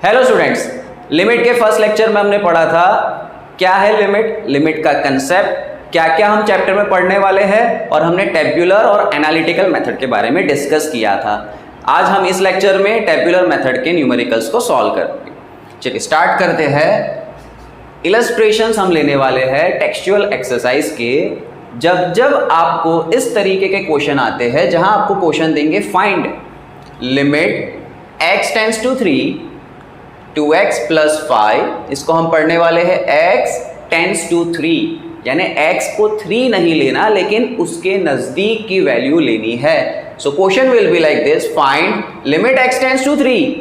Hello students, limit के first lecture में हमने पढ़ा था क्या है लिमिट, लिमिट का कंसेप्ट, क्या क्या हम चैप्टर में पढ़ने वाले हैं, और हमने टेब्यूलर और एनालिटिकल मेथड के बारे में डिस्कस किया था। आज हम इस लेक्चर में टेब्यूलर मेथड के न्यूमेरिकल्स को सॉल्व करेंगे। चलिए स्टार्ट करते हैं। इलस्ट्रेशंस हम लेने वाले हैं टेक्सचुअल एक्सरसाइज के। जब जब आपको इस तरीके के क्वेश्चन आते हैं जहां आपको क्वेश्चन देंगे find limit x tends to 3 2x plus 5, इसको हम पढ़ने वाले हैं x टेंड्स टू 3, यानी x को 3 नहीं लेना लेकिन उसके नजदीक की वैल्यू लेनी है। So question will be like this, find limit x tends to 3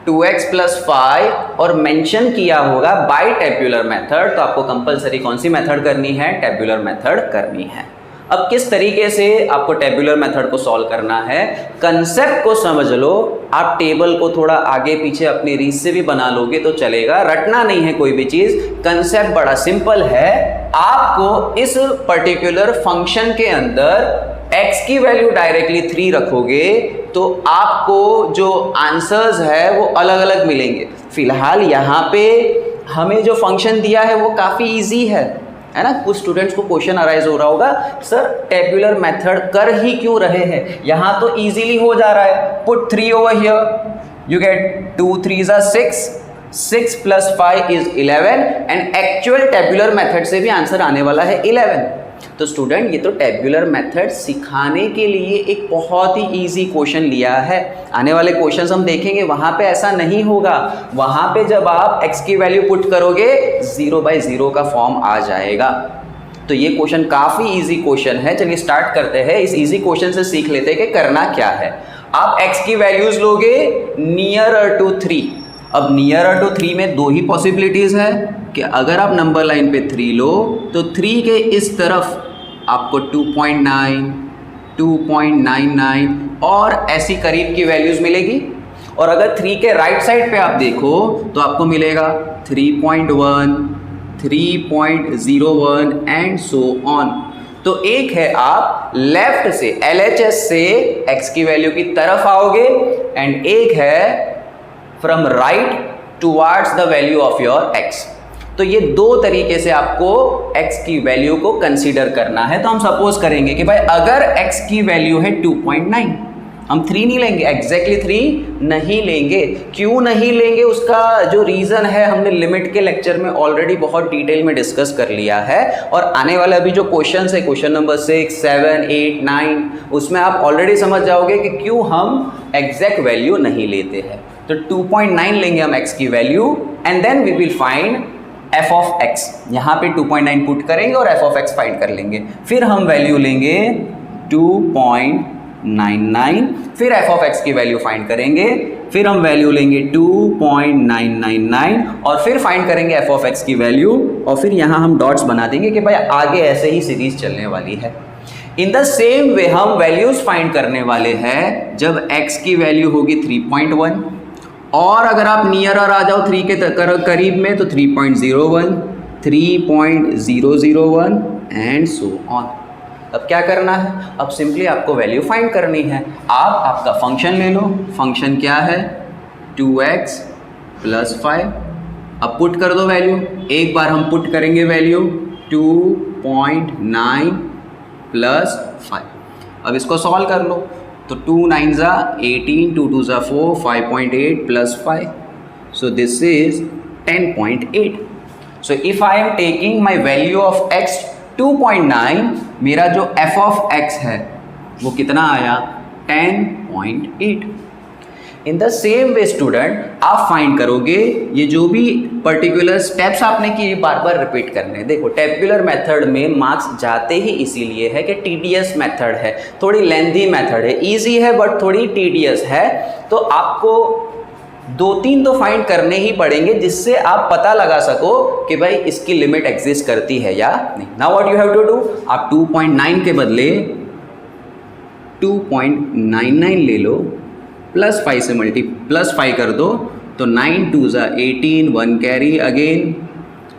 2x plus 5 और मेंशन किया होगा बाय टेब्यूलर मेथड। तो आपको कंपलसरी कौन सी मेथड करनी है? टेब्यूलर मेथड करनी है। अब किस तरीके से आपको टेब्यूलर मेथड को सॉल्व करना है, कंसेप्ट को समझ लो। आप टेबल को थोड़ा आगे पीछे अपनी रीत से भी बना लोगे तो चलेगा, रटना नहीं है कोई भी चीज। कंसेप्ट बड़ा सिंपल है। आपको इस पर्टिकुलर फंक्शन के अंदर x की वैल्यू डायरेक्टली 3 रखोगे तो आपको जो आंसर्स है वो अलग अलग मिलेंगे। फिलहाल यहाँ पे हमें जो फंक्शन दिया है वो काफ़ी इजी है ना। कुछ स्टूडेंट्स को क्वेश्चन अराइज हो रहा होगा, सर टेब्यूलर मेथड कर ही क्यों रहे हैं, यहाँ तो इजीली हो जा रहा है। Put 3 over here, you get 2 3s are 6 plus 5 is 11 and actual tabular method से भी आंसर आने वाला है 11। तो स्टूडेंट ये तो टेब्यूलर मेथड सिखाने के लिए एक बहुत ही इजी क्वेश्चन लिया है। आने वाले क्वेश्चंस हम देखेंगे वहां पे ऐसा नहीं होगा। वहां पे जब आप x की वैल्यू पुट करोगे 0/0 का फॉर्म आ जाएगा। तो ये क्वेश्चन काफी इजी क्वेश्चन है। चलिए स्टार्ट करते हैं। इस इजी क्वेश्चन से सीख लेते हैं कि करना क्या है। आप x की वैल्यूज लोगे नियरर टू 3। अब नियरर टू 3 में दो ही पॉसिबिलिटीज है कि अगर आप नंबर लाइन पे 3 लो तो 3 के इस तरफ आपको 2.9 2.99 और ऐसी करीब की वैल्यूज मिलेगी, और अगर 3 के राइट साइड पे आप देखो तो आपको मिलेगा 3.1 3.01 एंड सो ऑन। तो एक है आप लेफ्ट से LHS से x की वैल्यू की तरफ आओगे एंड एक है from right towards the value of your x। तो ये दो तरीके से आपको x की वैल्यू को कंसीडर करना है। तो हम सपोज करेंगे कि भाई अगर x की वैल्यू है 2.9, हम 3 नहीं लेंगे, एग्जैक्टली 3 नहीं लेंगे। क्यों नहीं लेंगे उसका जो रीज़न है हमने लिमिट के लेक्चर में ऑलरेडी बहुत डिटेल में डिस्कस कर लिया है, और आने वाला अभी जो क्वेश्चन है क्वेश्चन नंबर 6 7 8 9 उसमें आप ऑलरेडी समझ जाओगे कि क्यों हम एग्जैक्ट वैल्यू नहीं लेते हैं। तो 2.9 लेंगे हम x की value and then we will find f of x। यहाँ पे 2.9 पुट करेंगे और f ऑफ x फाइंड कर लेंगे। फिर हम वैल्यू लेंगे 2.99, फिर f ऑफ x की वैल्यू फाइंड करेंगे, फिर हम वैल्यू लेंगे 2.999 और फिर फाइंड करेंगे f ऑफ x की वैल्यू, और फिर यहाँ हम डॉट्स बना देंगे कि भाई आगे ऐसे ही सीरीज चलने वाली है। इन द सेम वे हम वैल्यूज फाइंड करने वाले हैं जब x की वैल्यू होगी 3.1, और अगर आप नियरर आ जाओ 3 के करीब में तो 3.01 3.001 एंड सो ऑन। अब क्या करना है? अब सिंपली आपको वैल्यू फाइंड करनी है। आप आपका फंक्शन ले लो। फंक्शन क्या है? 2x plus 5। अब पुट कर दो वैल्यू। एक बार हम पुट करेंगे वैल्यू 2.9 प्लस 5। अब इसको सॉल्व कर लो। तो 2 9s are 18, 2 2s are 4, 5.8 plus 5. So this is 10.8. So if I am taking my value of x 2.9, मेरा जो f of x है वो कितना आया? 10.8. इन द सेम वे स्टूडेंट आप फाइंड करोगे ये जो भी पर्टिकुलर स्टेप्स आपने किए बार बार रिपीट करने। देखो टेब्यूलर मेथड में मार्क्स जाते ही इसीलिए है कि टीडियस मेथड है, थोड़ी लेंथी मेथड है, इजी है बट थोड़ी टीडियस है। तो आपको 2-3 तो फाइंड करने ही पड़ेंगे जिससे आप पता लगा सको कि भाई इसकी लिमिट एग्जिस्ट करती है या नहीं। Now what you have to do, आप 2.9 के बदले 2.99 ले लो, प्लस 5 से प्लस 5 कर दो तो 9 2s are 18, 1 carry again,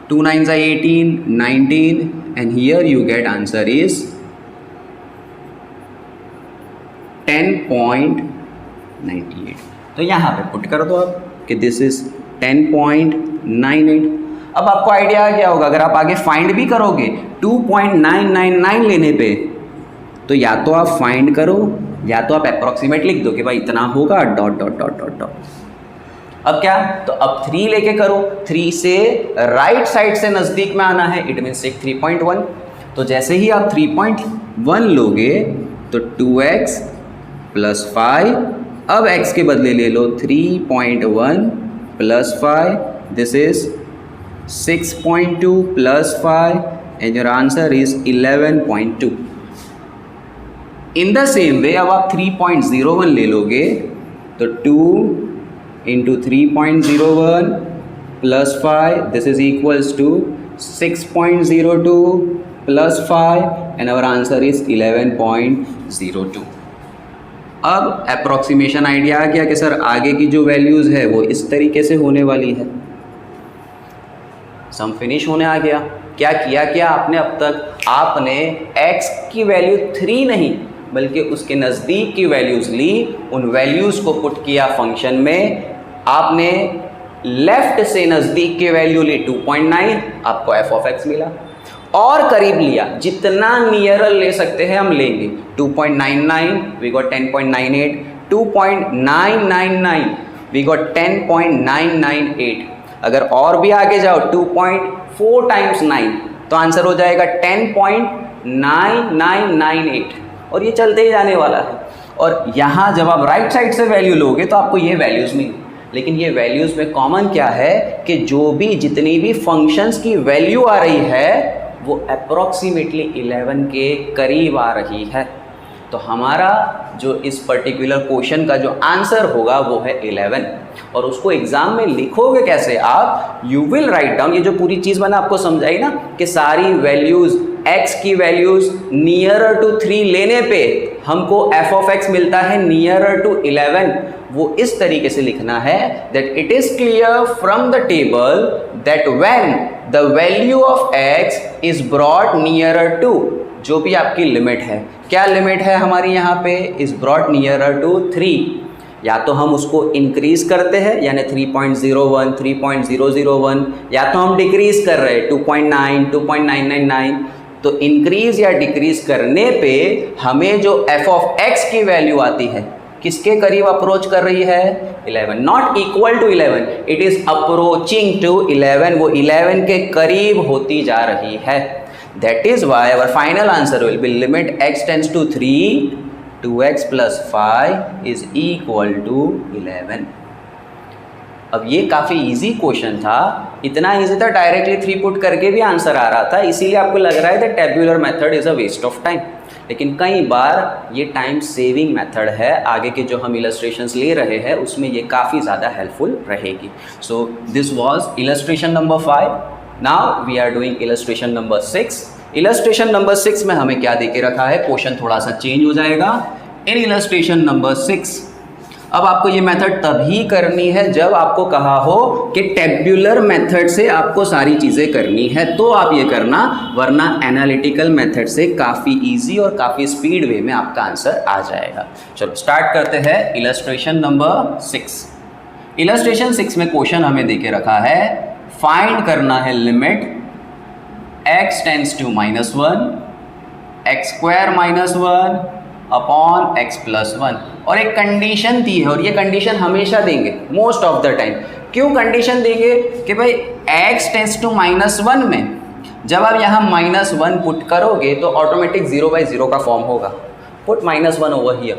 2 9s are 18, 19 and here you get answer is 10.98। तो यहाँ पे पुट कर दो आप कि दिस इज 10.98। अब आपको आइडिया आ गया होगा, अगर आप आगे फाइंड भी करोगे 2.999 लेने पे, तो या तो आप फाइंड करो या तो आप अप्रोक्सीमेट लिख दो कि भाई इतना होगा dot dot dot dot dot. अब क्या, तो अब 3 लेके करो, 3 से राइट साइड से नज़दीक में आना है, इट मीन्स 3.1। तो जैसे ही आप 3.1 लोगे तो 2x प्लस 5, अब x के बदले ले लो 3.1 plus 5, this is 6.2 plus 5 and your answer is 11.2। In the same वे अब आप 3.01 ले लोगे तो 2 into 3.01 plus 5, this is equals to 6.02 plus 5 and our answer is 11.02। अब अप्रोक्सीमेशन आइडिया आ गया कि सर आगे की जो वैल्यूज़ है वो इस तरीके से होने वाली है। सम फिनिश होने आ गया। क्या किया क्या आपने अब तक, आपने x की वैल्यू 3 नहीं बल्कि उसके नज़दीक की वैल्यूज़ ली, उन वैल्यूज़ को पुट किया फंक्शन में, आपने लेफ्ट से नज़दीक की वैल्यू ली 2.9, आपको f ऑफ x मिला, और करीब लिया, जितना नियरर ले सकते हैं हम लेंगे। 2.99 वी गॉट 10.98, 2.999 वी गॉट 10.998। अगर और भी आगे जाओ 2.4 टाइम्स 9 तो आंसर हो जाएगा 10.9998, और ये चलते ही जाने वाला है। और यहाँ जब आप राइट साइड से वैल्यू लोगे तो आपको ये वैल्यूज़ मिली, लेकिन ये वैल्यूज़ में कॉमन क्या है कि जो भी जितनी भी फंक्शंस की वैल्यू आ रही है वो अप्रॉक्सीमेटली 11 के करीब आ रही है। तो हमारा जो इस पर्टिकुलर क्वेश्चन का जो आंसर होगा वो है 11। और उसको एग्जाम में लिखोगे कैसे आप, यू विल राइट डाउन, ये जो पूरी चीज़ मैंने आपको समझाई ना कि सारी वैल्यूज़ x की वैल्यूज़ नियरर टू 3 लेने पे हमको f ऑफ x मिलता है नियरर टू 11, वो इस तरीके से लिखना है that it is clear from the table that when the value of x is brought nearer to, जो भी आपकी लिमिट है, क्या लिमिट है हमारी यहाँ पे, इज ब्रॉट नियरर टू 3, या तो हम उसको इंक्रीज करते हैं यानी 3.01, 3.001, या तो हम डिक्रीज कर रहे हैं 2.9, 2.999। तो इंक्रीज या डिक्रीज करने पे हमें जो f ऑफ x की वैल्यू आती है किसके करीब अप्रोच कर रही है, 11, not equal to 11, it is approaching to 11, वो 11 के करीब होती जा रही है। That is why our final answer will be limit x tends to 3, 2x plus 5 is equal to 11। अब ये काफ़ी इजी क्वेश्चन था, इतना इजी था डायरेक्टली 3 पुट करके भी आंसर आ रहा था, इसीलिए आपको लग रहा है that tabular method is a waste of time, लेकिन कई बार ये टाइम सेविंग मेथड है। आगे के जो हम इलस्ट्रेशंस ले रहे हैं उसमें ये काफ़ी ज़्यादा हेल्पफुल रहेगी। So this was illustration number 5। Now we are doing illustration number 6। Illustration number 6 में हमें क्या दे के रखा है, क्वेश्चन थोड़ा सा चेंज हो जाएगा। इन इलस्ट्रेशन नंबर 6 अब आपको ये मेथड तभी करनी है जब आपको कहा हो कि टेबुलर मेथड से आपको सारी चीज़ें करनी है, तो आप ये करना, वरना एनालिटिकल मेथड से काफ़ी इजी और काफ़ी स्पीड वे में आपका आंसर आ जाएगा। चलो स्टार्ट करते हैं इलस्ट्रेशन नंबर 6। इलस्ट्रेशन 6 में क्वेश्चन हमें दे के रखा है, फाइंड करना है limit x tends to -1, x square -1 upon x plus 1, और एक कंडीशन दी है, और ये कंडीशन हमेशा देंगे मोस्ट ऑफ द टाइम। क्यों कंडीशन देंगे कि भाई x टेंड्स टू -1 में जब आप यहाँ -1 पुट करोगे तो ऑटोमेटिक 0/0 का फॉर्म होगा। पुट -1 ओवर हियर,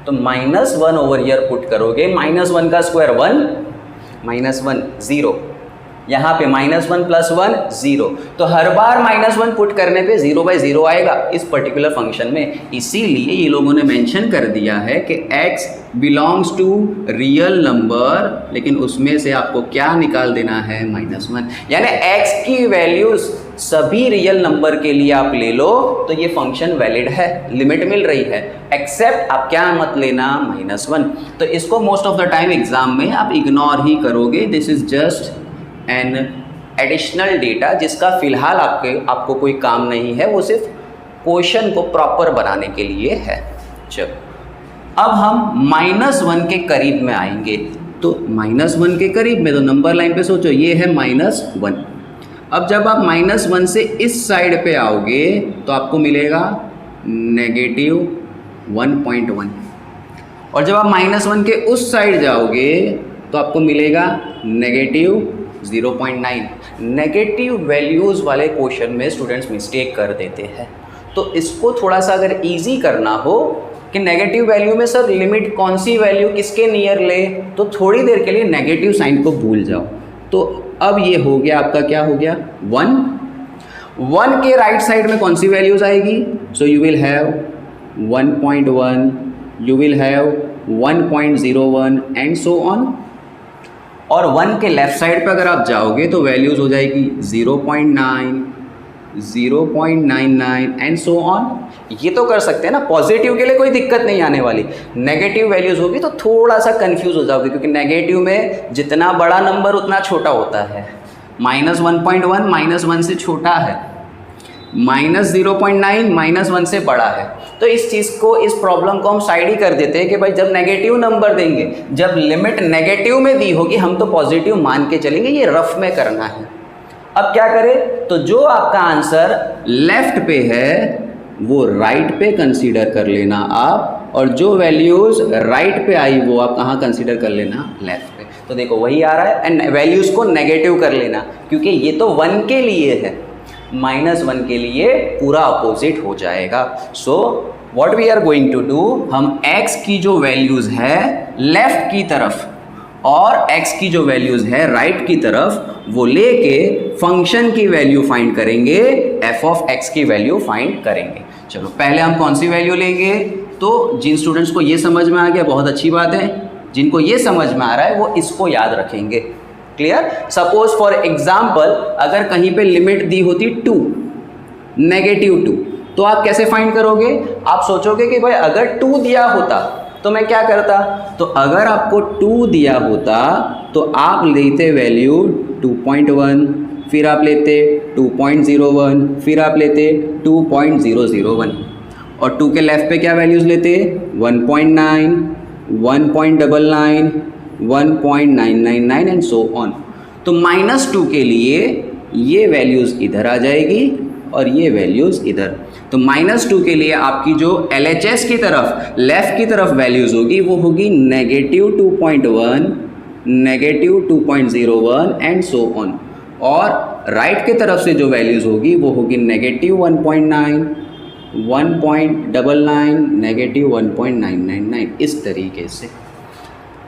तो -1 ओवर हियर पुट करोगे, -1 का स्क्वायर 1, -1 0, यहाँ पे -1 प्लस 1 0, तो हर बार -1 पुट करने पे 0/0 आएगा इस पर्टिकुलर फंक्शन में। इसीलिए ये लोगों ने मेंशन कर दिया है कि x belongs to real number, लेकिन उसमें से आपको क्या निकाल देना है, -1, यानी x की वैल्यूज सभी रियल नंबर के लिए आप ले लो तो ये फंक्शन वैलिड है, लिमिट मिल रही है, एक्सेप्ट आप क्या मत लेना, -1। तो इसको most of the time exam में आप इग्नोर ही करोगे। This is just an additional data जिसका फ़िलहाल आपको कोई काम नहीं है, वो सिर्फ क्वेश्चन को प्रॉपर बनाने के लिए है। चलो अब हम -1 के करीब में आएंगे, तो -1 के करीब में, तो नंबर लाइन पे सोचो ये है -1। अब जब आप -1 से इस साइड पे आओगे तो आपको मिलेगा -1.1, और जब आप -1 के उस साइड जाओगे तो आपको मिलेगा -0.9। नेगेटिव वैल्यूज़ वाले क्वेश्चन में स्टूडेंट्स मिस्टेक कर देते हैं। तो इसको थोड़ा सा अगर इजी करना हो कि नेगेटिव वैल्यू में सर लिमिट कौन सी वैल्यू किसके नियर ले, तो थोड़ी देर के लिए नेगेटिव साइन को भूल जाओ। तो अब ये हो गया आपका, क्या हो गया, 1 के राइट साइड में कौन सी वैल्यूज आएगी, सो you will have 1.1, you will have 1.01 and so on. और 1 के लेफ्ट साइड पे अगर आप जाओगे तो वैल्यूज हो जाएगी 0.9, 0.99 एंड सो ऑन। ये तो कर सकते हैं ना, पॉजिटिव के लिए कोई दिक्कत नहीं आने वाली। नेगेटिव वैल्यूज होगी तो थोड़ा सा कंफ्यूज हो जाओगे, क्योंकि नेगेटिव में जितना बड़ा नंबर उतना छोटा होता है। -1.1 -1 से छोटा है, -0.9 -1 से बड़ा है। तो इस चीज़ को, इस प्रॉब्लम को हम साइड ही कर देते हैं कि भाई जब नेगेटिव नंबर देंगे, जब लिमिट नेगेटिव में दी होगी हम तो पॉजिटिव मान के चलेंगे, ये रफ में करना है। अब क्या करें, तो जो आपका आंसर लेफ्ट पे है वो राइट पे कंसीडर कर लेना आप, और जो वैल्यूज़ राइट पे आई वो आप कहाँ कंसीडर कर लेना, लेफ्ट पे। तो देखो वही आ रहा है, एंड वैल्यूज़ को नेगेटिव कर लेना, क्योंकि ये तो 1 के लिए है, -1 के लिए पूरा अपोजिट हो जाएगा। So what we are going to do, हम x की जो वैल्यूज़ है लेफ्ट की तरफ और x की जो वैल्यूज़ है राइट की तरफ, वो लेके फंक्शन की वैल्यू फाइंड करेंगे, f(x) की वैल्यू फाइंड करेंगे। चलो पहले हम कौन सी वैल्यू लेंगे, तो जिन स्टूडेंट्स को ये समझ में आ गया बहुत अच्छी बात है, जिनको ये समझ में आ रहा है वो इसको याद रखेंगे। क्लियर। सपोज फॉर एग्जाम्पल अगर कहीं पे लिमिट दी होती 2, -2, तो आप कैसे फाइंड करोगे, आप सोचोगे कि भाई अगर 2 दिया होता तो मैं क्या करता। तो अगर आपको 2 दिया होता तो आप लेते वैल्यू 2.1, फिर आप लेते 2.01, फिर आप लेते 2.001, और 2 के लेफ्ट पे क्या वैल्यूज़ लेते, 1.9, 1.99, 1.999 एंड सो ऑन। तो -2 के लिए ये वैल्यूज़ इधर आ जाएगी और ये वैल्यूज़ इधर। तो -2 के लिए आपकी जो LHS की तरफ, लेफ़्ट की तरफ वैल्यूज़ होगी वो होगी -2.1, -2.01 एंड सो ऑन, और राइट की तरफ से जो वैल्यूज़ होगी वो होगी -1.9, 1.99, -1.999, इस तरीके से।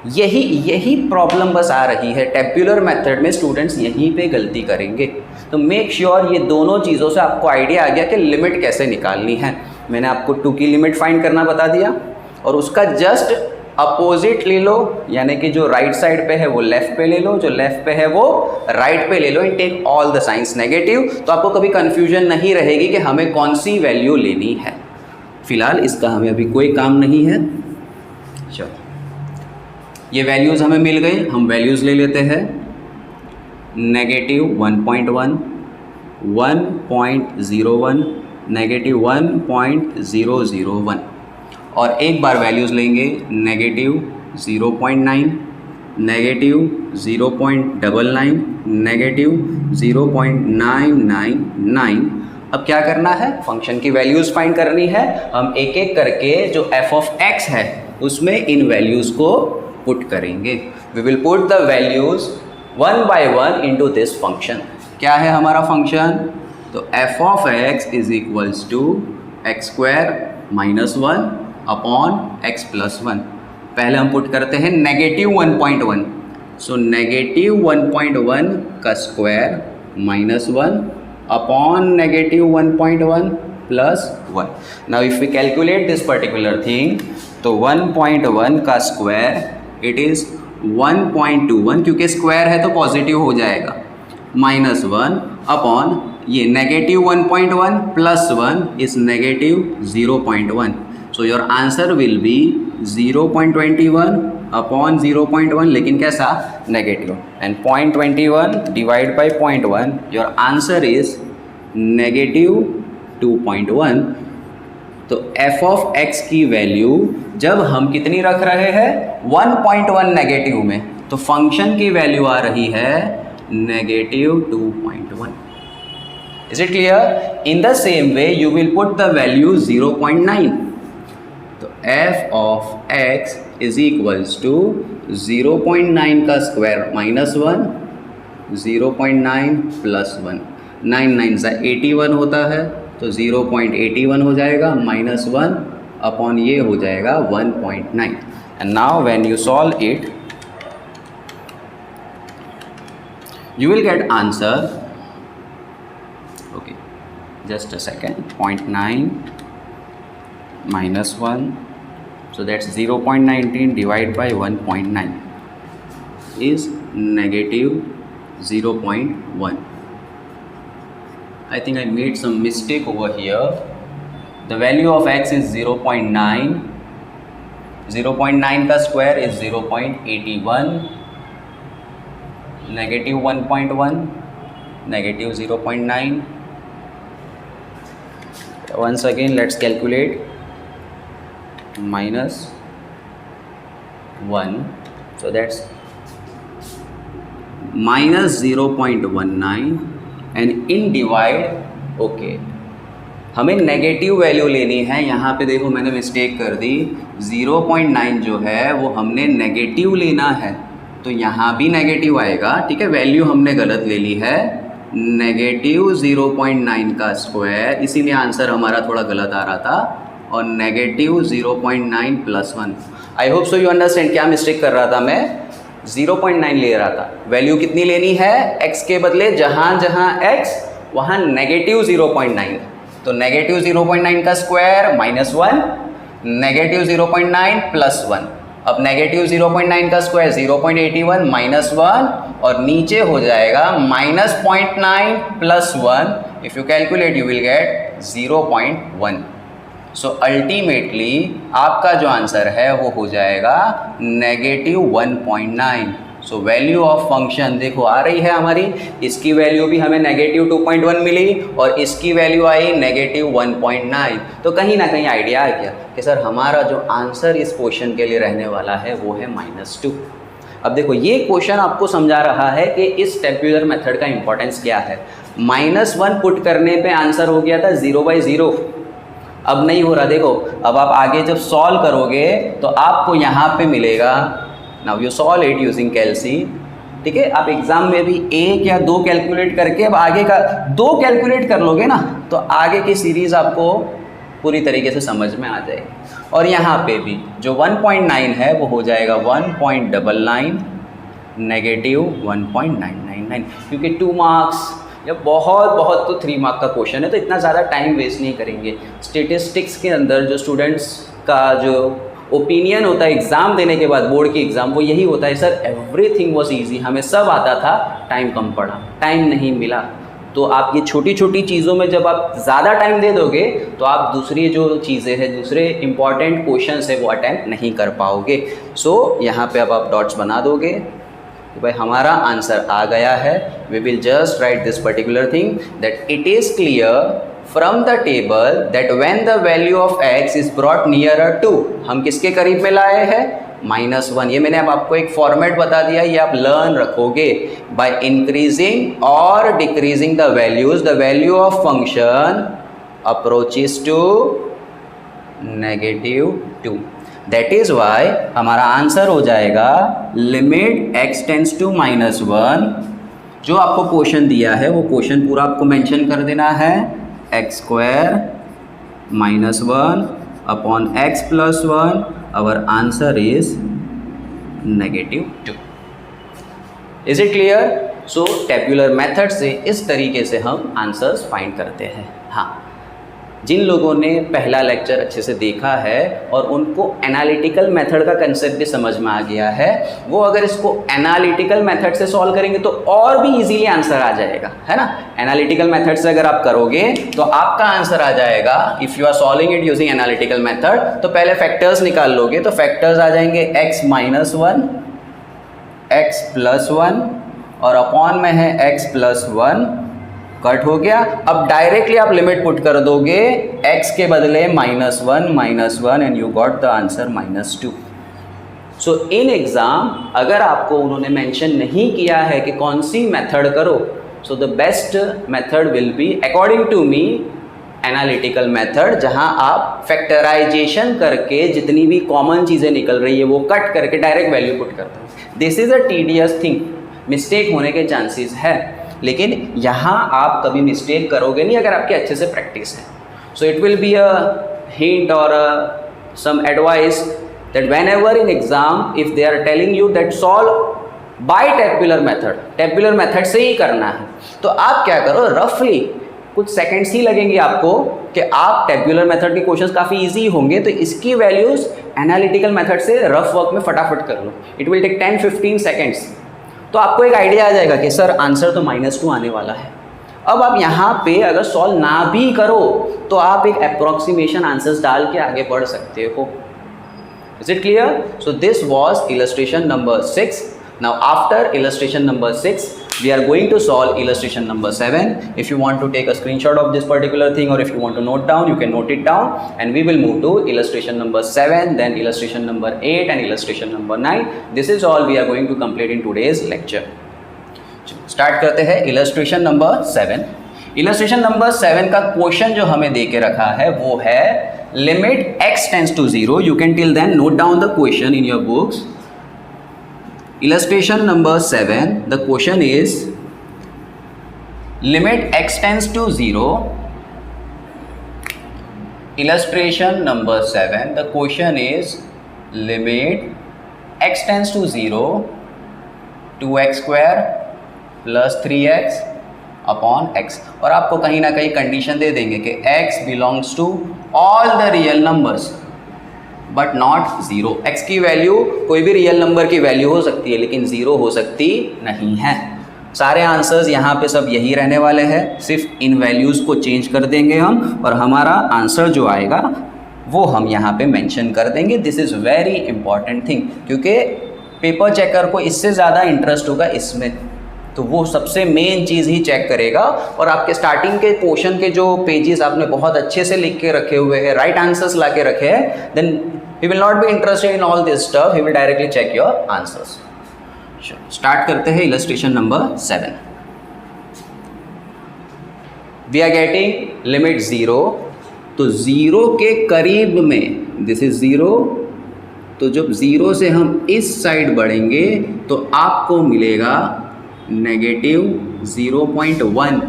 यही प्रॉब्लम बस आ रही है टेबुलर मेथड में, स्टूडेंट्स यहीं पे गलती करेंगे। तो मेक श्योर ये दोनों चीज़ों से आपको आइडिया आ गया कि लिमिट कैसे निकालनी है। मैंने आपको 2 की लिमिट फाइंड करना बता दिया, और उसका जस्ट अपोजिट ले लो, यानी कि जो राइट साइड पे है वो लेफ़्ट पे ले लो, जो लेफ़्ट पे है वो राइट पे ले लो, and take all the signs negative. तो आपको कभी कन्फ्यूजन नहीं रहेगी कि हमें कौन सी वैल्यू लेनी है। फिलहाल इसका हमें अभी कोई काम नहीं है। चलो ये वैल्यूज़ हमें मिल गई, हम वैल्यूज़ ले लेते हैं। -1.1, 1.01, -1.001, और एक बार वैल्यूज़ लेंगे -0.9, -0.99, -0.999। अब क्या करना है, फंक्शन की वैल्यूज़ फाइंड करनी है। हम एक एक करके जो f(x) है उसमें इन वैल्यूज़ को पुट करेंगे। We will put the values 1 by 1 into this function। क्या है हमारा फंक्शन, तो f(x) is equals to x² -1 upon x + 1। पहले हम पुट करते हैं -1.1, सो -1.1 का square -1 upon -1.1 + 1। Now if we calculate this particular thing, तो 1.1 का स्क्वायर इट इज़ 1.21, क्योंकि स्क्वायर है तो पॉजिटिव हो जाएगा, -1 अपॉन ये -1.1 + 1 is -0.1। So your answer will B 0.21 upon 0.1, लेकिन कैसा, negative, and 0.21 divide by 0.1, your answer is -2.1। तो f(x) की वैल्यू जब हम कितनी रख रहे हैं, 1.1 नेगेटिव में, तो फंक्शन की वैल्यू आ रही है -2.1। Is it clear? In the same way you will put the value 0.9। तो f of x is equals to 0.9 का स्क्वायर -1, 0.9 प्लस 1, 9 9 से 81 होता है, तो 0.81 हो जाएगा, -1 अपॉन ये हो जाएगा 1.9। And now when you solve it you will get answer, okay, just a second, 0.9 minus 1, so that's 0.19 divided by 1.9 is -0.1. I think I made some mistake over here. The value of x is 0.9, 0.9 का square is 0.81, -1.1, -0.9. Once again let's calculate. -1, so that's -0.19 and in divide, okay, हमें negative value लेनी है। यहाँ पे देखो मैंने mistake कर दी, 0.9 जो है वो हमने नेगेटिव लेना है, तो यहाँ भी नेगेटिव आएगा, ठीक है, वैल्यू हमने गलत ले ली है, -0.9 का स्क्वायर, इसीलिए आंसर हमारा थोड़ा गलत आ रहा था, और -0.9 plus 1। I hope so you understand क्या मिस्टेक कर रहा था मैं, 0.9 ले रहा था, वैल्यू कितनी लेनी है, x के बदले जहाँ जहाँ x वहाँ -0.9, तो -0.9 का स्क्वायर -1, -0.9 प्लस 1, अब -0.9 का स्क्वायर 0.81 -1, और नीचे हो जाएगा -0.9 plus 1, if you calculate you will gate 0.1। So ultimately आपका जो आंसर है वो हो जाएगा -1.9। सो वैल्यू ऑफ फंक्शन देखो आ रही है हमारी, इसकी वैल्यू भी हमें -2.1 मिली और इसकी वैल्यू आई -1.9। तो कहीं ना कहीं आइडिया आ गया कि सर हमारा जो आंसर इस क्वेश्चन के लिए रहने वाला है वो है -2। अब देखो ये क्वेश्चन आपको समझा रहा है कि इस टेबुलर मेथड का इंपॉर्टेंस क्या है। -1 पुट करने पे आंसर हो गया था 0/0, अब नहीं हो रहा। देखो अब आप आगे जब सॉल्व करोगे तो आपको यहाँ पे मिलेगा, now you solve it using calci, ठीक है, आप एग्जाम में भी 1 या 2 कैलकुलेट करके अब आगे का 2 कैलकुलेट कर लोगे ना, तो आगे की सीरीज आपको पूरी तरीके से समझ में आ जाएगी। और यहाँ पे भी जो 1.9 है वो हो जाएगा 1.99 -1.999, क्योंकि 2 मार्क्स या बहुत तो 3 मार्क का क्वेश्चन है, तो इतना ज़्यादा टाइम वेस्ट नहीं करेंगे। स्टेटिस्टिक्स के अंदर जो स्टूडेंट्स का जो ओपिनियन होता है एग्ज़ाम देने के बाद, बोर्ड की एग्ज़ाम, वो यही होता है सर एवरीथिंग वाज इजी, हमें सब आता था, टाइम कम पड़ा, टाइम नहीं मिला। तो आप ये छोटी छोटी चीज़ों में जब आप ज़्यादा टाइम दे दोगे तो आप दूसरी जो चीज़ें हैं, दूसरे इंपॉर्टेंट क्वेश्चंस है वो अटैम्प्ट नहीं कर पाओगे। सो यहाँ पे अब आप डॉट्स बना दोगे कि भाई हमारा आंसर आ गया है। We will just write this particular thing that it is clear from the table that when the value of x is brought nearer to, हम किसके करीब में लाए हैं, -1। ये मैंने अब आपको एक फॉर्मेट बता दिया, ये आप लर्न रखोगे। बाय इंक्रीजिंग और decreasing the values, the value of function approaches to -2। That is why हमारा आंसर हो जाएगा लिमिट x टेंड्स टू -1। जो आपको क्वेश्चन दिया है वो क्वेश्चन पूरा आपको मेंशन कर देना है, x² -1 upon x + 1, our answer is -2। Is it clear? So tabular method से इस तरीके से हम आंसर्स फाइंड करते हैं। हाँ, जिन लोगों ने पहला लेक्चर अच्छे से देखा है और उनको एनालिटिकल मेथड का कंसेप्ट भी समझ में आ गया है, वो अगर इसको एनालिटिकल मेथड से सॉल्व करेंगे तो और भी इजीली आंसर आ जाएगा, है ना। एनालिटिकल मेथड से अगर आप करोगे तो आपका आंसर आ जाएगा, if you are solving it using analytical method, तो पहले फैक्टर्स निकाल लोगे, तो फैक्टर्स आ जाएंगे x - 1, x + 1 और अपॉन में है x + 1, कट हो गया। अब डायरेक्टली आप लिमिट पुट कर दोगे, x के बदले -1 and you got the answer -2। So in exam अगर आपको उन्होंने मेंशन नहीं किया है कि कौन सी मेथड करो, so the best method will be according to me analytical method, जहां आप फैक्टराइजेशन करके जितनी भी कॉमन चीज़ें निकल रही है वो कट करके डायरेक्ट वैल्यू पुट करते हैं। This is a tedious thing, mistake होने के चांसेस है, लेकिन यहाँ आप कभी मिस्टेक करोगे नहीं अगर आपकी अच्छे से प्रैक्टिस है। So it will be a hint और some advice that whenever in exam if they are telling you that solve by tabular method से ही करना है, तो आप क्या करो, रफली कुछ सेकंड्स ही लगेंगे आपको कि आप टेबुलर मेथड के क्वेश्चंस काफ़ी इजी होंगे, तो इसकी वैल्यूज़ एनालिटिकल मेथड से रफ वर्क में फटाफट कर लो। इट विल टेक 10-15 सेकेंड्स, तो आपको एक आइडिया आ जाएगा कि सर आंसर तो -2 आने वाला है। अब आप यहाँ पे अगर सॉल्व ना भी करो तो आप एक अप्रॉक्सीमेशन आंसर्स डाल के आगे बढ़ सकते हो। Is it clear? So this was illustration number 6. Now after illustration number 6, we are going to solve illustration number 7. If you want to take a screenshot of this particular thing, or if you want to note down, you can note it down, and we will move to illustration number 7, then illustration number 8 and illustration number 9. This is all we are going to complete in today's lecture. Start करते हैं illustration number 7. Illustration number 7 का question जो हमें दे के रखा है वो है limit x tends to 0. You can till then note down the question in your books. Illustration number 7, the question is limit x tends to 0. Illustration number 7, the question is limit x tends to 0 2x square plus 3x upon x. और आपको कहीं ना कहीं condition दे देंगे कि x belongs to all the real numbers but not 0. x की value कोई भी रियल नंबर की वैल्यू हो सकती है लेकिन 0 हो सकती नहीं है. सारे आंसर्स यहाँ पे सब यही रहने वाले हैं, सिर्फ इन वैल्यूज़ को चेंज कर देंगे हम और हमारा आंसर जो आएगा वो हम यहाँ पे मेंशन कर देंगे. This is very important thing, क्योंकि पेपर चेकर को इससे ज़्यादा इंटरेस्ट होगा इसमें, तो वो सबसे मेन चीज़ ही चेक करेगा. और आपके स्टार्टिंग के पोर्शन के जो पेजेस आपने बहुत अच्छे से लिख के रखे हुए हैं, राइट आंसर्स ला के रखे हैं, then he will not be interested in all this stuff, he will directly check your answers. Start करते हैं illustration number 7. We are getting limit 0, तो 0 के करीब में, दिस इज 0, तो जब 0 से हम इस साइड बढ़ेंगे तो आपको मिलेगा -0.1,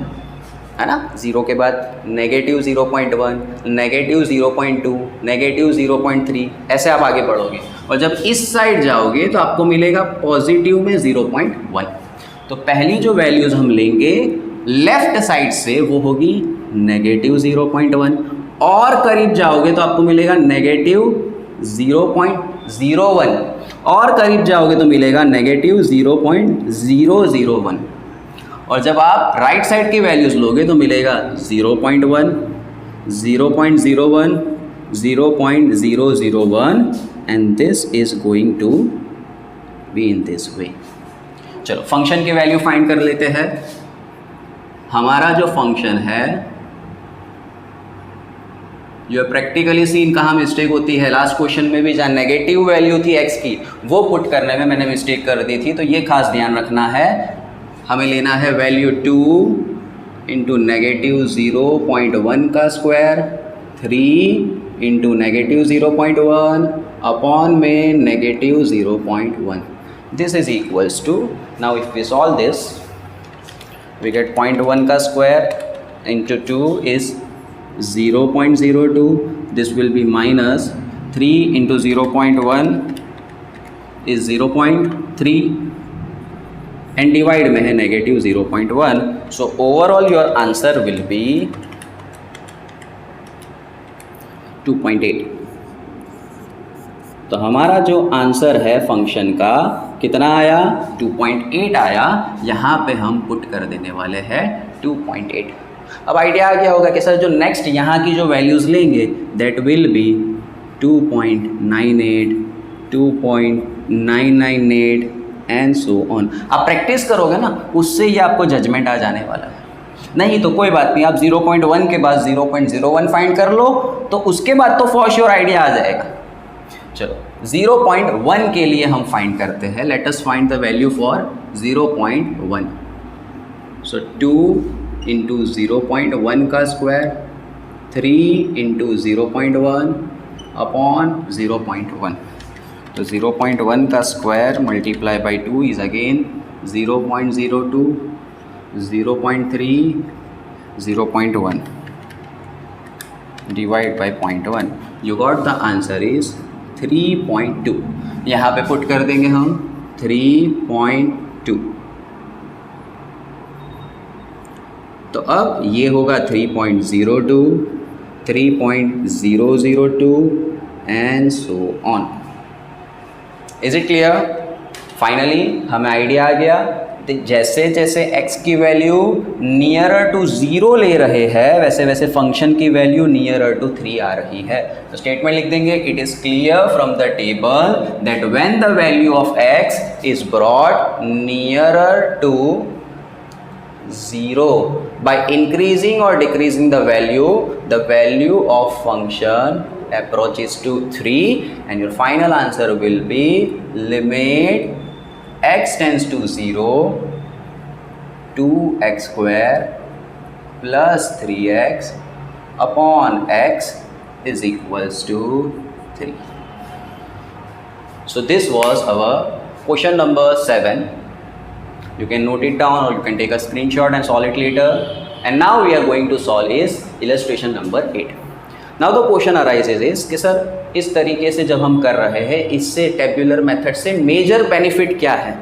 है ना. 0 के बाद -0.1, -0.2, -0.3, ऐसे आप आगे बढ़ोगे. और जब इस साइड जाओगे तो आपको मिलेगा पॉजिटिव में 0.1. तो पहली जो वैल्यूज़ हम लेंगे लेफ्ट साइड से वो होगी -0.1, और करीब जाओगे तो आपको मिलेगा -0.01, और करीब जाओगे तो मिलेगा -0.001. और जब आप राइट साइड की वैल्यूज़ लोगे तो मिलेगा 0.1, 0.01, 0.001, and this is going to be in this way. चलो फंक्शन की वैल्यू फाइंड कर लेते हैं. हमारा जो फंक्शन है, जो प्रैक्टिकली सीन कहाँ मिस्टेक होती है, लास्ट क्वेश्चन में भी जहाँ नेगेटिव वैल्यू थी x की वो पुट करने में मैंने मिस्टेक कर दी थी, तो ये खास ध्यान रखना है. हमें लेना है वैल्यू 2 इंटू -0.1 का स्क्वायर, 3 इंटू -0.1 अपॉन में -0.1. This is equals to, now if we solve this we get 0.1 का square into 2 is 0.02. this will be minus 3 into 0.1 is 0.3 and divide में है -0.1. so overall your answer will be 2.8. तो हमारा जो answer है function का कितना आया, 2.8 आया. यहाँ पे हम पुट कर देने वाले हैं 2.8. अब आइडिया आ गया होगा कि सर जो नेक्स्ट यहाँ की जो वैल्यूज़ लेंगे that will be 2.98, 2.998 and so on. आप प्रैक्टिस करोगे ना, उससे ही आपको जजमेंट आ जाने वाला है. नहीं तो कोई बात नहीं, आप 0.1 के बाद 0.01 फाइंड कर लो, तो उसके बाद तो फॉर श्योर आइडिया आ जाएगा. चलो 0.1 के लिए हम फाइंड करते हैं. Let us find the value for 0.1. So 2 into 0.1 का स्क्वायर, 3 इंटू 0.1 अपॉन 0.1. तो 0.1 का square multiply by 2 is again 0.02, 0.3, 0.1 divide by 0.1. You got the answer is 3.2. यहाँ पे पुट कर देंगे हम 3.2. तो अब ये होगा 3.02, 3.002 and so on. Is it clear? Finally हमें आइडिया आ गया. जैसे जैसे x की वैल्यू नियरर टू 0 ले रहे हैं वैसे वैसे फंक्शन की वैल्यू नियरर टू 3 आ रही है. तो स्टेटमेंट लिख देंगे, it is clear from the table that when the value of x is brought nearer to 0 by increasing or decreasing the value of function approaches to 3, and your final answer will be limit x tends to 0, 2x square plus 3x upon x is equals to 3. So this was our question number 7. You can note it down or you can take a screenshot and solve it later. And now we are going to solve is illustration number 8. Now the question arises is कि sir इस तरीके से जब हम कर रहे हैं इससे टेब्यूलर मेथड से मेजर बेनिफिट क्या है?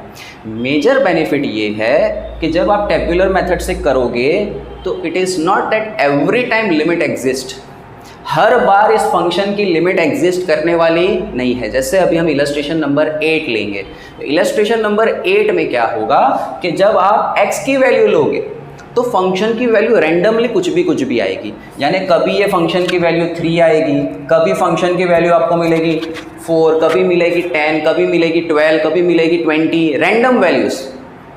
मेजर बेनिफिट ये है कि जब आप टेब्यूलर मेथड से करोगे तो it is not that every time limit exist. हर बार इस फंक्शन की लिमिट एग्जिस्ट करने वाली नहीं है. जैसे अभी हम इलस्ट्रेशन नंबर 8 लेंगे. इलस्ट्रेशन नंबर 8 में क्या होगा कि जब आप x की वैल्यू लोगे तो फंक्शन की वैल्यू रैंडमली कुछ भी आएगी. यानी कभी ये फंक्शन की वैल्यू 3 आएगी, कभी फंक्शन की वैल्यू आपको मिलेगी 4, कभी मिलेगी 10, कभी मिलेगी 12, कभी मिलेगी 20, रैंडम वैल्यूज़.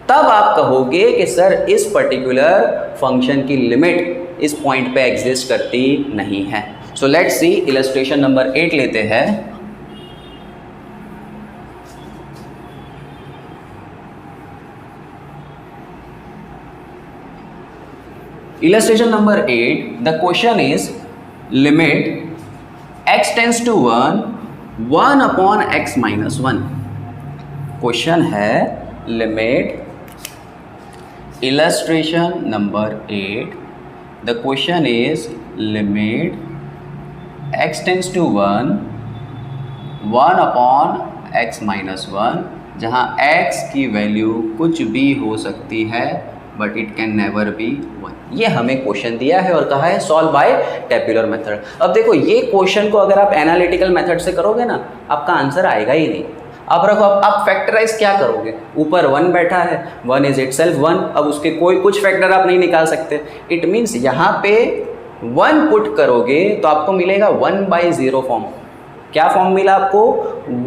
तब आप कहोगे कि सर इस पर्टिकुलर फंक्शन की लिमिट इस पॉइंट पे एग्जिस्ट करती नहीं है. So let's see illustration number 8 लेते हैं. Illustration number 8, the question is limit x tends to 1 upon x minus 1. Question है limit illustration number 8. The question is limit x tends to 1 upon x minus 1, जहाँ x की value कुछ भी हो सकती है but it can never be 1. ये हमें क्वेश्चन दिया है और कहा है सॉल्व बाय टेब्यूलर मेथड. अब देखो ये क्वेश्चन को अगर आप एनालिटिकल मेथड से करोगे ना आपका आंसर आएगा ही नहीं. अब रखो आप फैक्टराइज क्या करोगे? ऊपर 1 बैठा है, 1 इज इटसेल्फ 1. अब उसके कुछ फैक्टर आप नहीं निकाल सकते. इट मीन्स यहाँ पे 1 पुट करोगे तो आपको मिलेगा 1/0 फॉर्म. क्या फॉर्म मिला आपको?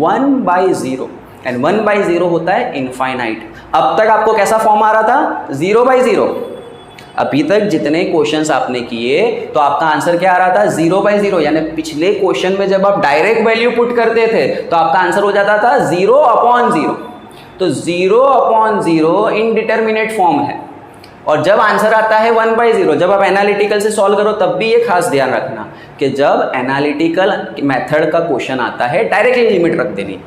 1/0. एंड 1/0 होता है इनफाइनाइट. अब तक आपको कैसा फॉर्म आ रहा था? 0/0. अभी तक जितने क्वेश्चंस आपने किए तो आपका आंसर क्या आ रहा था? 0/0. यानी पिछले क्वेश्चन में जब आप डायरेक्ट वैल्यू पुट करते थे तो आपका आंसर हो जाता था 0/0. तो 0/0 इनडिटरमिनेट फॉर्म है. और जब आंसर आता है 1/0, जब आप एनालिटिकल से सॉल्व करो तब भी ये खास ध्यान रखना कि जब एनालिटिकल मेथड का क्वेश्चन आता है डायरेक्टली लिमिट रख देनी.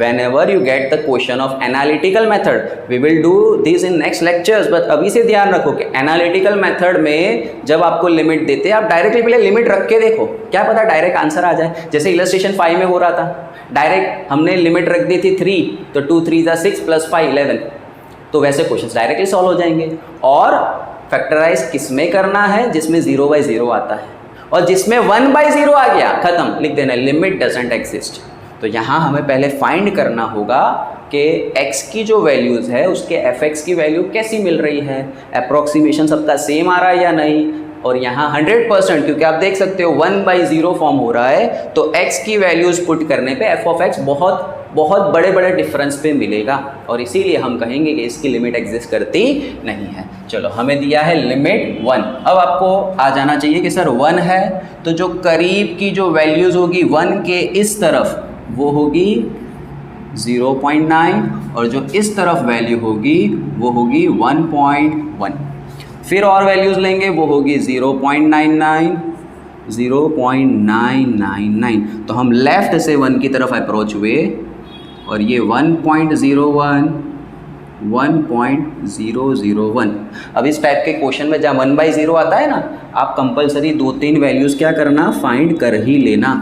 Whenever you get the question of analytical method, we will do this in next lectures. but अभी से ध्यान रखो कि analytical method में जब आपको लिमिट देते हैं आप डायरेक्टली पहले लिमिट रख के देखो, क्या पता डायरेक्ट आंसर आ जाए. जैसे इलस्ट्रेशन 5 में हो रहा था, डायरेक्ट हमने लिमिट रख दी थी 3, तो 2 3 6 + 5 11. तो वैसे क्वेश्चन डायरेक्टली सॉल्व हो जाएंगे. और फैक्टराइज किस में करना है? जिसमें 0/0 आता है, और जिसमें 1/0 आ गया खत्म, लिख देना लिमिट डजंट एग्जिस्ट. तो यहाँ हमें पहले फाइंड करना होगा कि x की जो वैल्यूज़ है उसके fx की वैल्यू कैसी मिल रही है, अप्रोक्सीमेशन सबका सेम आ रहा है या नहीं. और यहाँ 100%, क्योंकि आप देख सकते हो 1/0 फॉर्म हो रहा है तो x की वैल्यूज़ पुट करने पे f ऑफ x बहुत बड़े डिफरेंस पे मिलेगा. और इसीलिए हम कहेंगे कि इसकी लिमिट एग्जिस्ट करती नहीं है. चलो हमें दिया है लिमिट 1. अब आपको आ जाना चाहिए कि सर 1 है तो जो करीब की जो वैल्यूज़ होगी 1 के इस तरफ वो होगी 0.9 और जो इस तरफ वैल्यू होगी वो होगी 1.1। फिर और वैल्यूज़ लेंगे, वो होगी 0.99, 0.999। तो हम लेफ़्ट से 1 की तरफ अप्रोच हुए और ये 1.01, 1.001। अब इस टाइप के क्वेश्चन में जहाँ 1/0 आता है ना, आप कंपलसरी 2-3 वैल्यूज़ क्या करना, फाइंड कर ही लेना,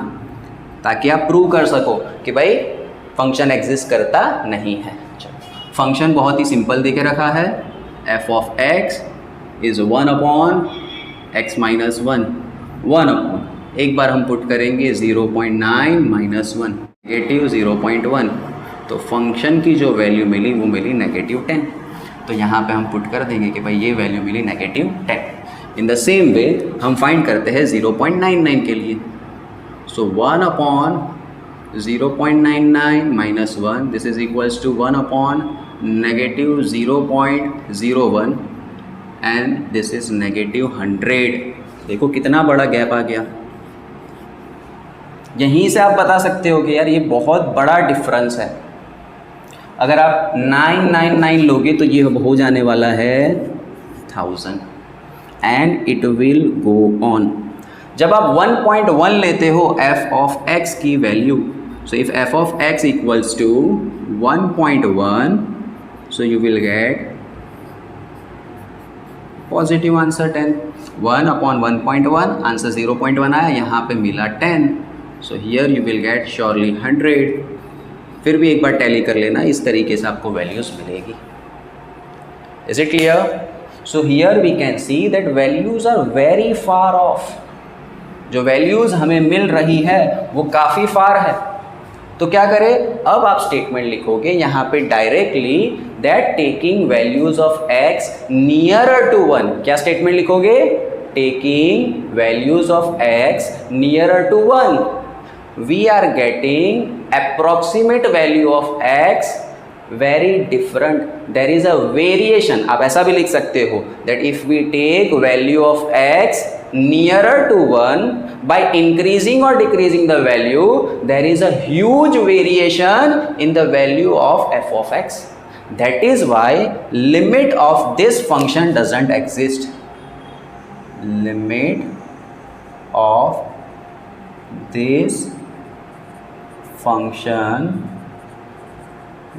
ताकि आप प्रूव कर सको कि भाई फंक्शन एग्जिस्ट करता नहीं है। फंक्शन बहुत ही सिंपल देके रखा है, f of x is 1/x minus 1, 1/, एक बार हम पुट करेंगे 0.9 माइनस 1, नेगेटिव 0.1। तो फंक्शन की जो वैल्यू मिली वो मिली -10। तो यहाँ पे हम पुट कर देंगे कि भाई ये वैल्यू मिली -10। इन द सेम वे हम फाइंड करते हैं 0.99 के लिए। So 1/0.99 minus 1, this is equals to 1/-0.01 and this is -100। देखो कितना बड़ा गैप आ गया। यहीं से आप बता सकते हो कि यार ये बहुत बड़ा डिफरेंस है। अगर आप 999 लोगे तो ये हो जाने वाला है 1000 and it will go on. जब आप 1.1 लेते हो f ऑफ x की value, so if f of x equals to 1.1, so you will get positive answer 10। 1/1.1 answer 0.1 आया, यहाँ पे मिला 10, so here you will get surely 100। फिर भी एक बार टैली कर लेना, इस तरीके से आपको वैल्यूज मिलेगी। Is it clear? So here we can see that values are very far off. जो वैल्यूज हमें मिल रही है वो काफ़ी फार है। तो क्या करें, अब आप स्टेटमेंट लिखोगे यहाँ पे directly that taking values of x nearer to 1। क्या स्टेटमेंट लिखोगे? Taking values of x nearer to 1, we are getting approximate value of x very different, there is a variation। आप ऐसा भी लिख सकते हो that if we take value of x nearer to 1 by increasing or decreasing the value, there is a huge variation in the value of f of x. That is why limit of this function doesn't exist. Limit of this function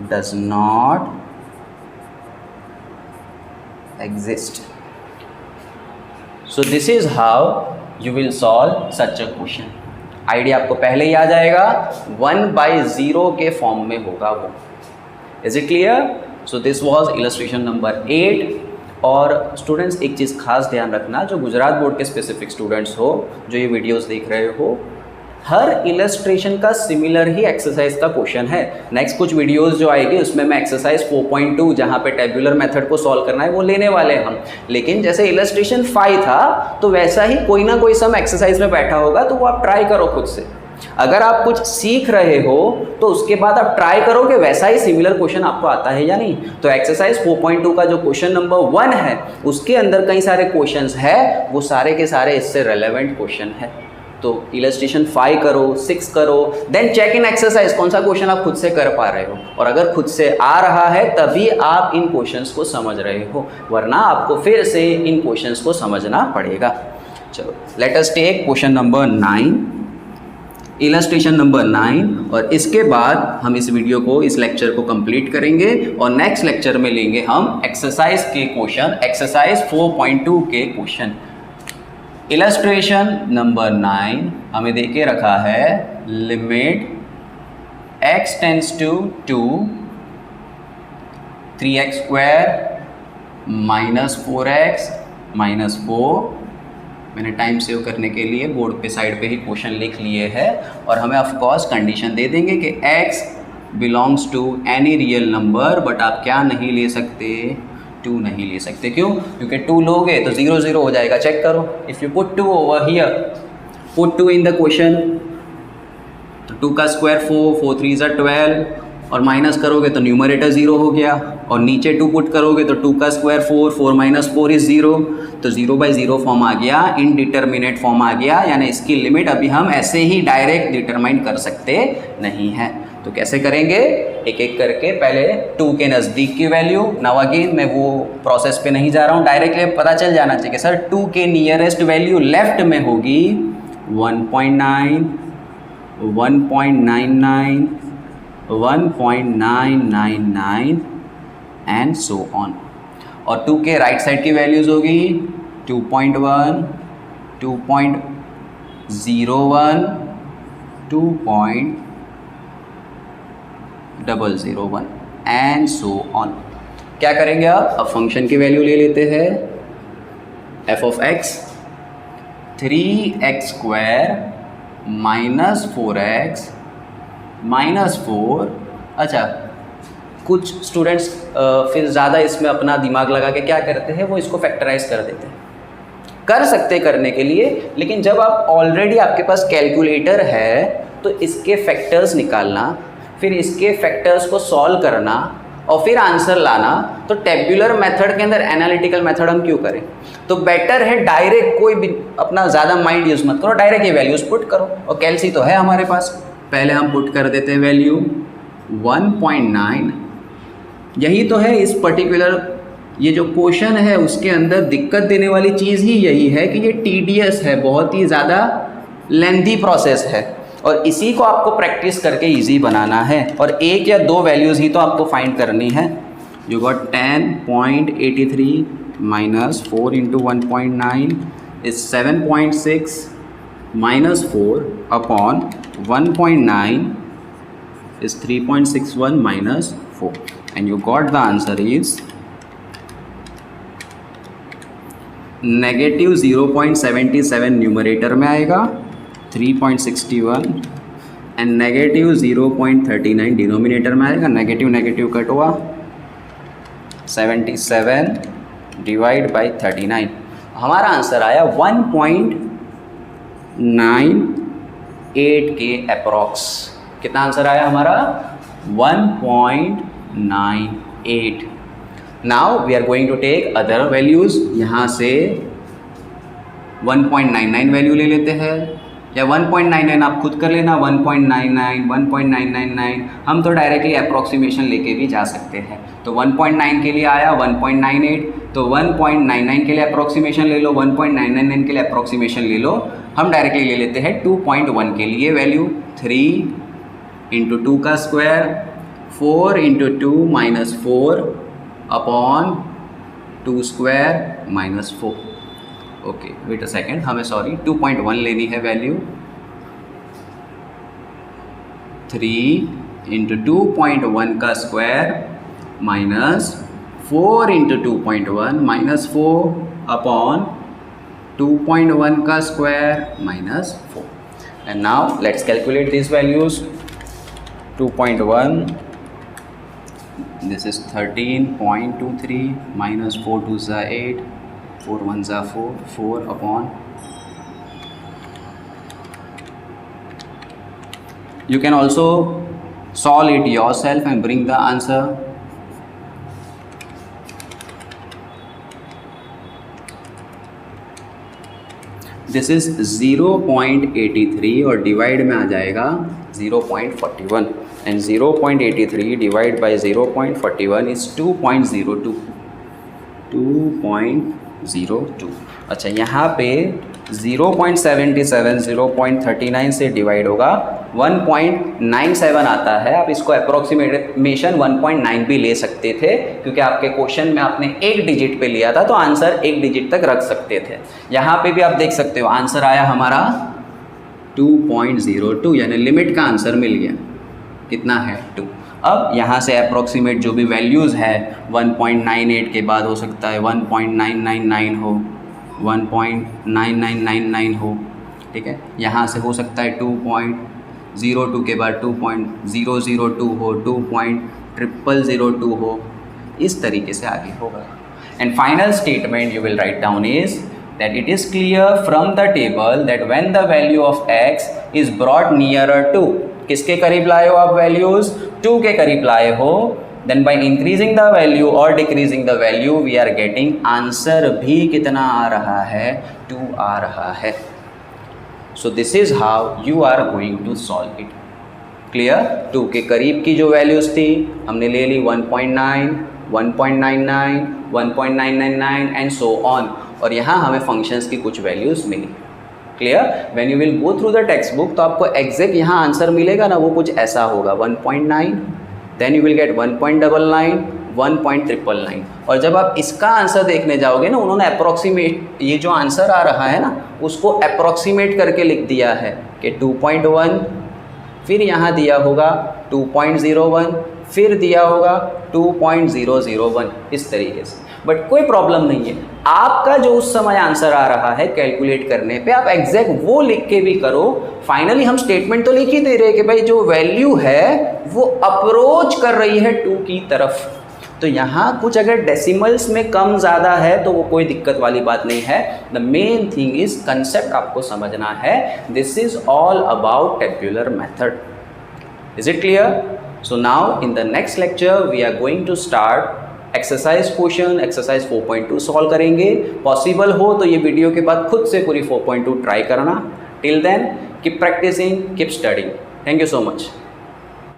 does not exist. So this is how you will solve such a question. Idea आपको पहले ही आ जाएगा, 1/0 के form में होगा वो। Is it clear? So this was illustration number 8। और students एक चीज़ खास ध्यान रखना, जो गुजरात बोर्ड के स्पेसिफिक स्टूडेंट्स हो जो ये वीडियोस देख रहे हो, हर इलस्ट्रेशन का सिमिलर ही एक्सरसाइज का क्वेश्चन है। नेक्स्ट कुछ वीडियोस जो आएगी उसमें मैं एक्सरसाइज 4.2 जहाँ पे टेबुलर मेथड को सॉल्व करना है वो लेने वाले हैं हम। लेकिन जैसे इलस्ट्रेशन 5 था तो वैसा ही कोई ना कोई सम एक्सरसाइज में बैठा होगा, तो वो आप ट्राई करो खुद से। अगर आप कुछ सीख रहे हो तो उसके बाद आप ट्राई करो कि वैसा ही सिमिलर क्वेश्चन आपको आता है या नहीं। तो एक्सरसाइज 4.2 का जो क्वेश्चन नंबर 1 है उसके अंदर कई सारे क्वेश्चंस है, वो सारे के सारे इससे रेलेवेंट क्वेश्चन है। तो इलस्ट्रेशन 5 करो, 6 करो, देन चेक इन एक्सरसाइज कौन सा क्वेश्चन आप खुद से कर पा रहे हो। और अगर खुद से आ रहा है तभी आप इन क्वेश्चंस को समझ रहे हो, वरना आपको फिर से इन क्वेश्चंस को समझना पड़ेगा। चलो let us take question number 9, illustration number 9, और इसके बाद हम इस वीडियो को, इस लेक्चर को कंप्लीट करेंगे और नेक्स्ट लेक्चर में लेंगे हम एक्सरसाइज के क्वेश्चन, एक्सरसाइज 4.2 के क्वेश्चन। इलस्ट्रेशन नंबर 9 हमें देके रखा है limit x tends to 2 3x² -4x -4। मैंने टाइम सेव करने के लिए बोर्ड पे साइड पे ही क्वेश्चन लिख लिए हैं, और हमें ऑफ कोर्स कंडीशन दे देंगे कि x belongs to any real number, but आप क्या नहीं ले सकते, 2 नहीं ले सकते। क्यों? क्योंकि 2 लोगे तो 0 0 हो जाएगा। चेक करो, if you put 2 over here, put 2 in the question, तो 2 का स्क्वायर 4, 4 3 12, और माइनस करोगे तो न्यूमरेटर 0 हो गया, और नीचे 2 पुट करोगे तो 2 का स्क्वायर 4, 4 माइनस 4 इज़ 0, तो 0/0 फॉर्म आ गया, इनडिटर्मिनेट फॉर्म आ गया, यानी इसकी लिमिट अभी हम ऐसे ही डायरेक्ट डिटरमाइन कर सकते नहीं हैं। तो कैसे करेंगे, एक एक करके, पहले 2 के नज़दीक की वैल्यू। नाउ अगेन मैं वो प्रोसेस पे नहीं जा रहा हूँ, डायरेक्टली पता चल जाना चाहिए सर 2 के नियरेस्ट वैल्यू लेफ्ट में होगी 1.9, 1.99, 1.999 एंड सो ऑन। और 2 के राइट साइड की वैल्यूज़ होगी 2.1, 2.01, 2.001 एंड सो ऑन। क्या करेंगे अब फंक्शन की वैल्यू ले लेते हैं, f of x 3x square minus 4x minus 4। अच्छा, कुछ स्टूडेंट्स फिर ज़्यादा इसमें अपना दिमाग लगा के क्या करते हैं, वो इसको फैक्टराइज कर देते हैं। कर सकते करने के लिए, लेकिन जब आप ऑलरेडी आपके पास कैलकुलेटर है तो इसके फैक्टर्स निकालना, फिर इसके फैक्टर्स को सॉल्व करना और फिर आंसर लाना, तो टेब्यूलर मेथड के अंदर एनालिटिकल मेथड हम क्यों करें। तो बेटर है डायरेक्ट, कोई भी अपना ज़्यादा माइंड यूज़ मत करो, डायरेक्ट ये वैल्यूज़ पुट करो। और कैलसी तो है हमारे पास, पहले हम पुट कर देते हैं वैल्यू 1.9। यही तो है इस पर्टिकुलर ये जो क्वेश्चन है उसके अंदर दिक्कत देने वाली चीज़ ही यही है कि ये टीडीएस है, बहुत ही ज़्यादा लेंथी प्रोसेस है, और इसी को आपको प्रैक्टिस करके इजी बनाना है। और एक या दो वैल्यूज़ ही तो आपको फाइंड करनी है। You got 10.83 minus 4 into 1.9 is 7.6 minus 4 upon 1.9 is 3.61 minus 4 and you got the answer is negative 0.77 numerator में आएगा 3.61 एंड नेगेटिव 0.39 डिनोमिनेटर में आएगा। नेगेटिव नेगेटिव कट हुआ 77 डिवाइड बाई 39, हमारा आंसर आया 1.98 के अप्रॉक्स। कितना आंसर आया हमारा 1.98। Now we are going to take other values. यहाँ से 1.99 वैल्यू ले लेते हैं, या 1.99 आप खुद कर लेना, 1.99, 1.999, हम तो डायरेक्टली अप्रॉक्सीमेशन लेके भी जा सकते हैं। तो 1.9 के लिए आया 1.98, तो 1.99 के लिए अप्रॉक्सीमेशन ले लो, 1.999 के लिए अप्रॉक्सीमेशन ले लो। हम डायरेक्टली ले लेते हैं 2.1 के लिए वैल्यू 3 इंटू 2 का square 4 into 2 minus 4 upon 2 square minus 4। Okay wait a second, हमें सॉरी 2.1 लेनी है वैल्यू। 3 इंटू 2.1 का square minus 4 into 2.1 minus 4 upon 2.1 का square minus 4। And now let's calculate this values. 2.1 this is 13.23 minus 4 2s are 8, 4 1s are 4, 4 upon, you can also solve it yourself and bring the answer. This is 0.83 और divide में आ जाएगा 0.41 and 0.83 divided by 0.41 is 2.02। 2.02। अच्छा यहाँ पे 0.77 0.39 से divide होगा 1.97 आता है। आप इसको अप्रोक्सीमेशन 1.9 भी ले सकते थे, क्योंकि आपके क्वेश्चन में आपने एक डिजिट पे लिया था तो आंसर एक डिजिट तक रख सकते थे। यहाँ पे भी आप देख सकते हो आंसर आया हमारा 2.02, यानी लिमिट का आंसर मिल गया। कितना है 2। अब यहाँ से अप्रोक्सीमेट जो भी वैल्यूज़ है 1.98 के बाद हो सकता है 1.999 हो, 1.9999 हो, ठीक है। यहाँ से हो सकता है 2.02 के बाद 2.002 हो, 2.0002 हो, इस तरीके से आगे होगा। And final statement you will write down is that it is clear from the table that when the value of x is brought nearer to, किसके करीब लाए हो आप वैल्यूज़ 2 के करीब लाए हो, then by increasing the value और decreasing the value we are getting answer भी कितना आ रहा है, 2 आ रहा है. So this is how you are going to solve it. Clear. 2 के करीब की जो वैल्यूज थी हमने ले ली 1.9, 1.99, 1.999 एंड सो ऑन, और यहाँ हमें फंक्शंस की कुछ वैल्यूज मिली. Clear. When you will go through the text book तो आपको एग्जैक्ट यहाँ आंसर मिलेगा ना, वो कुछ ऐसा होगा 1.9, देन यू विल गेट 1.99, 1.999. और जब आप इसका आंसर देखने जाओगे ना, उन्होंने अप्रॉक्सीमेट ये जो आंसर आ रहा है ना उसको अप्रॉक्सीमेट करके लिख दिया है कि 2.1, फिर यहाँ दिया होगा 2.01, फिर दिया होगा 2.001, इस तरीके से. बट कोई प्रॉब्लम नहीं है, आपका जो उस समय आंसर आ रहा है कैलकुलेट करने पे आप एग्जैक्ट वो लिख के भी करो. फाइनली हम स्टेटमेंट तो लिख ही दे रहे कि भाई जो वैल्यू है वो अप्रोच कर रही है 2 की तरफ. तो यहाँ कुछ अगर डेसिमल्स में कम ज़्यादा है तो वो कोई दिक्कत वाली बात नहीं है. The main thing is concept आपको समझना है. This is all about tabular method. Is it clear? So now in the next lecture we are going to start exercise question, exercise 4.2 solve करेंगे. पॉसिबल हो तो ये वीडियो के बाद खुद से पूरी 4.2 ट्राई करना. Till then keep practicing, keep studying. Thank you so much.